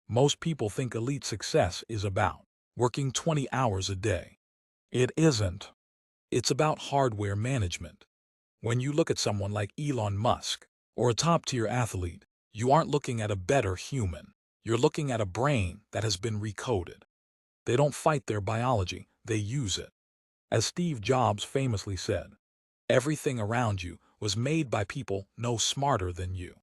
Most people think elite success is about working 20 hours a day. It isn't. It's about hardware management. When you look at someone like Elon Musk or a top-tier athlete, you aren't looking at a better human. You're looking at a brain that has been recoded. They don't fight their biology, they use it. As Steve Jobs famously said, everything around you was made by people no smarter than you.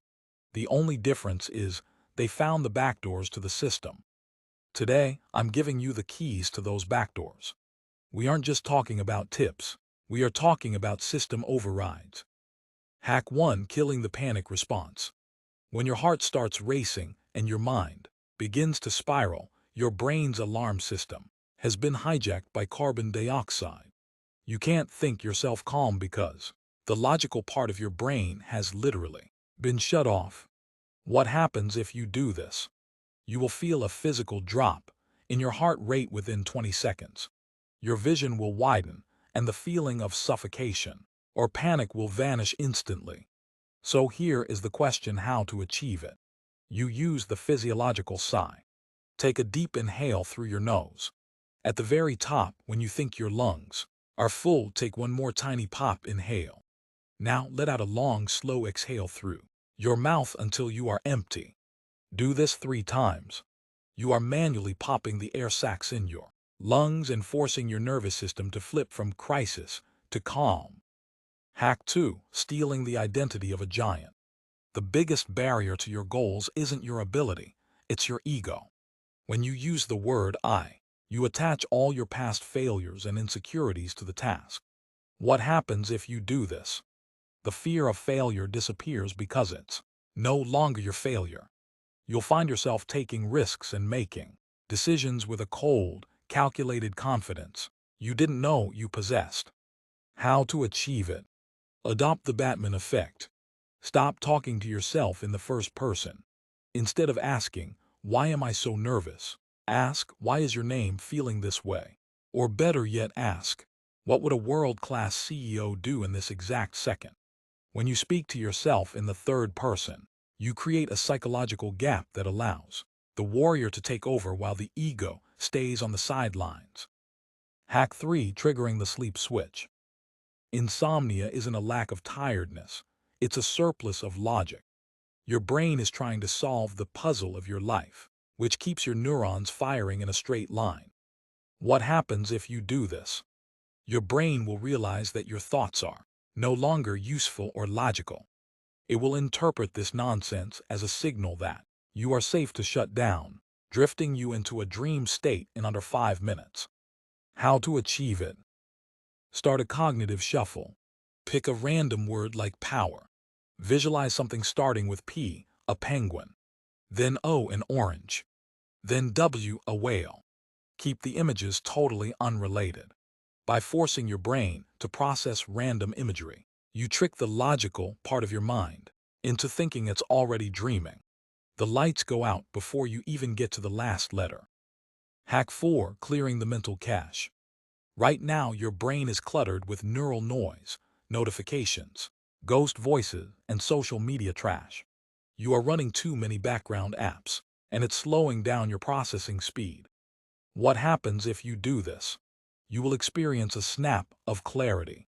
The only difference is they found the backdoors to the system. Today, I'm giving you the keys to those backdoors. We aren't just talking about tips. We are talking about system overrides. Hack 1: Killing the panic response. When your heart starts racing and your mind begins to spiral, your brain's alarm system has been hijacked by carbon dioxide. You can't think yourself calm because the logical part of your brain has literally been shut off. What happens if you do this? You will feel a physical drop in your heart rate within 20 seconds. Your vision will widen, and the feeling of suffocation or panic will vanish instantly. So here is the question: how to achieve it. You use the physiological sigh. Take a deep inhale through your nose. At the very top, when you think your lungs are full, take one more tiny pop inhale. Now let out a long, slow exhale through your mouth until you are empty. Do this 3 times. You are manually popping the air sacs in your lungs and forcing your nervous system to flip from crisis to calm. Hack 2: Stealing the identity of a giant. The biggest barrier to your goals isn't your ability, it's your ego. When you use the word I, you attach all your past failures and insecurities to the task. What happens if you do this? The fear of failure disappears because it's no longer your failure. You'll find yourself taking risks and making decisions with a cold, calculated confidence you didn't know you possessed. How to achieve it? Adopt the Batman effect. Stop talking to yourself in the first person. Instead of asking, "Why am I so nervous?" ask, "Why is your name feeling this way?" Or better yet, ask, "What would a world-class CEO do in this exact second?" When you speak to yourself in the third person, you create a psychological gap that allows the warrior to take over while the ego stays on the sidelines. Hack 3: Triggering the sleep switch. Insomnia isn't a lack of tiredness, it's a surplus of logic. Your brain is trying to solve the puzzle of your life, which keeps your neurons firing in a straight line. What happens if you do this? Your brain will realize that your thoughts are no longer useful or logical. It will interpret this nonsense as a signal that you are safe to shut down, drifting you into a dream state in under 5 minutes. How to achieve it? Start a cognitive shuffle. Pick a random word like power. Visualize something starting with P, a penguin. Then O, an orange. Then W, a whale. Keep the images totally unrelated. By forcing your brain to process random imagery, you trick the logical part of your mind into thinking it's already dreaming. The lights go out before you even get to the last letter. Hack 4: Clearing the mental cache. Right now, your brain is cluttered with neural noise, notifications, ghost voices, and social media trash. You are running too many background apps, and it's slowing down your processing speed. What happens if you do this? You will experience a snap of clarity.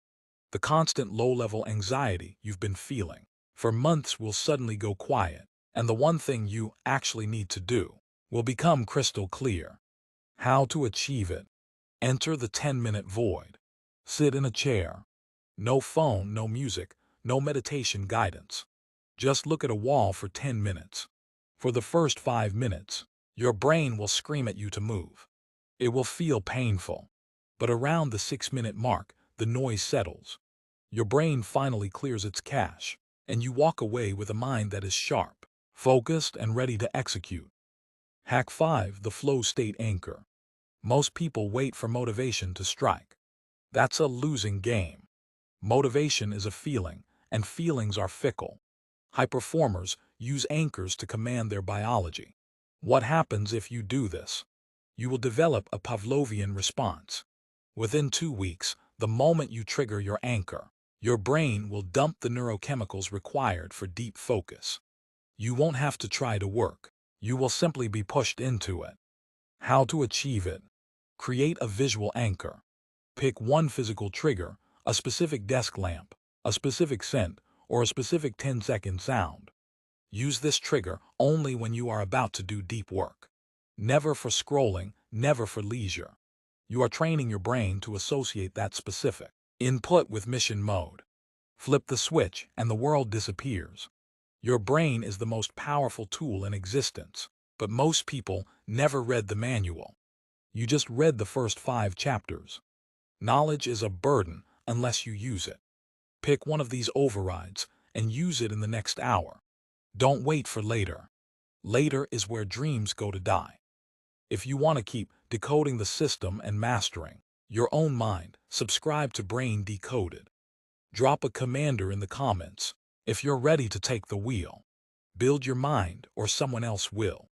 The constant low-level anxiety you've been feeling for months will suddenly go quiet, and the one thing you actually need to do will become crystal clear. How to achieve it? Enter the 10-minute void. Sit in a chair. No phone, no music, no meditation guidance. Just look at a wall for 10 minutes. For the first 5 minutes, your brain will scream at you to move. It will feel painful. But around the 6-minute mark, the noise settles. Your brain finally clears its cache, and you walk away with a mind that is sharp, focused, and ready to execute. Hack 5: The flow state anchor. Most people wait for motivation to strike. That's a losing game. Motivation is a feeling, and feelings are fickle. High performers use anchors to command their biology. What happens if you do this? You will develop a Pavlovian response. Within 2 weeks, the moment you trigger your anchor, your brain will dump the neurochemicals required for deep focus. You won't have to try to work You will simply be pushed into it. How to achieve it? Create a visual anchor. Pick one physical trigger, a specific desk lamp, a specific scent, or a specific 10-second sound. Use this trigger only when you are about to do deep work. Never for scrolling, never for leisure. You are training your brain to associate that specific input with mission mode. Flip the switch and the world disappears. Your brain is the most powerful tool in existence, but most people never read the manual. You just read the first 5 chapters. Knowledge is a burden unless you use it. Pick one of these overrides and use it in the next hour. Don't wait for later. Later is where dreams go to die. If you want to keep decoding the system and mastering your own mind, subscribe to Brain Decoded. Drop a commander in the comments if you're ready to take the wheel. Build your mind or someone else will.